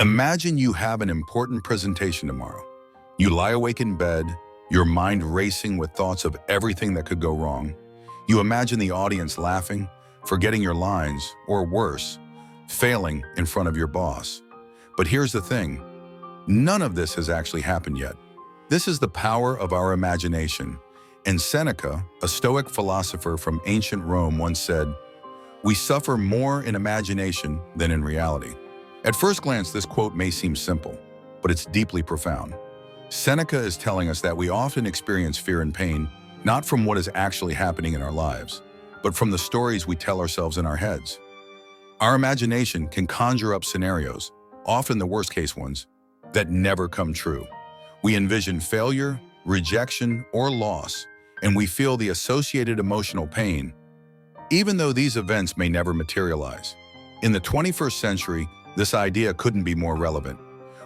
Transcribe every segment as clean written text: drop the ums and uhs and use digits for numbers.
Imagine you have an important presentation tomorrow. You lie awake in bed, your mind racing with thoughts of everything that could go wrong. You imagine the audience laughing, forgetting your lines, or worse, failing in front of your boss. But here's the thing, none of this has actually happened yet. This is the power of our imagination. And Seneca, a Stoic philosopher from ancient Rome, once said, "We suffer more in imagination than in reality." At first glance, this quote may seem simple, but it's deeply profound. Seneca is telling us that we often experience fear and pain, not from what is actually happening in our lives, but from the stories we tell ourselves in our heads. Our imagination can conjure up scenarios, often the worst-case ones, that never come true. We envision failure, rejection, or loss, and we feel the associated emotional pain, even though these events may never materialize. In the 21st century, this idea couldn't be more relevant.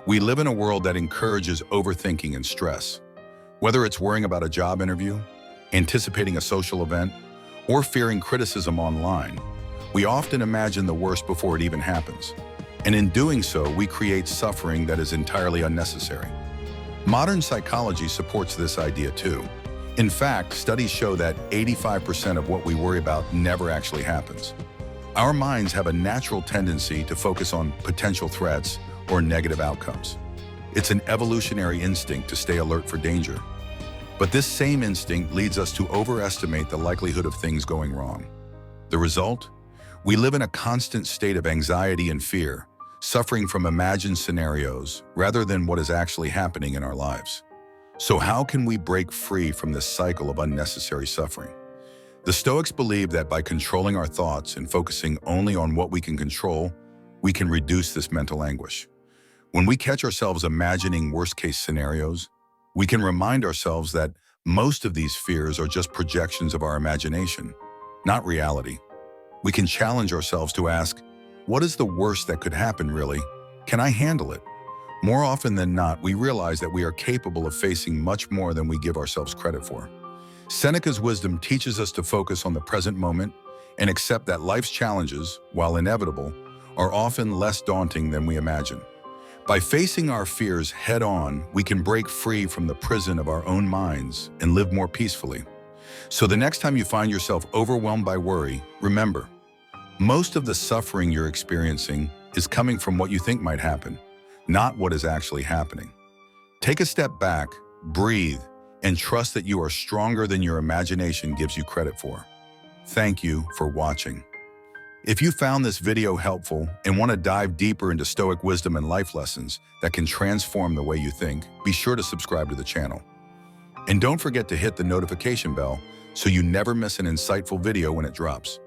We live in a world that encourages overthinking and stress. Whether it's worrying about a job interview, anticipating a social event, or fearing criticism online, we often imagine the worst before it even happens. And in doing so, we create suffering that is entirely unnecessary. Modern psychology supports this idea too. In fact, studies show that 85% of what we worry about never actually happens. Our minds have a natural tendency to focus on potential threats or negative outcomes. It's an evolutionary instinct to stay alert for danger. But this same instinct leads us to overestimate the likelihood of things going wrong. The result? We live in a constant state of anxiety and fear, suffering from imagined scenarios rather than what is actually happening in our lives. So how can we break free from this cycle of unnecessary suffering? The Stoics believe that by controlling our thoughts and focusing only on what we can control, we can reduce this mental anguish. When we catch ourselves imagining worst-case scenarios, we can remind ourselves that most of these fears are just projections of our imagination, not reality. We can challenge ourselves to ask, what is the worst that could happen really? Can I handle it? More often than not, we realize that we are capable of facing much more than we give ourselves credit for. Seneca's wisdom teaches us to focus on the present moment and accept that life's challenges, while inevitable, are often less daunting than we imagine. By facing our fears head-on, we can break free from the prison of our own minds and live more peacefully. So the next time you find yourself overwhelmed by worry, remember, most of the suffering you're experiencing is coming from what you think might happen, not what is actually happening. Take a step back, breathe, and trust that you are stronger than your imagination gives you credit for. Thank you for watching. If you found this video helpful and want to dive deeper into Stoic wisdom and life lessons that can transform the way you think, be sure to subscribe to the channel. And don't forget to hit the notification bell so you never miss an insightful video when it drops.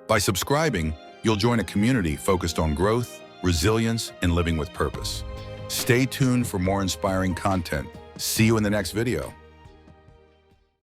By subscribing, you'll join a community focused on growth, resilience, and living with purpose. Stay tuned for more inspiring content. See you in the next video.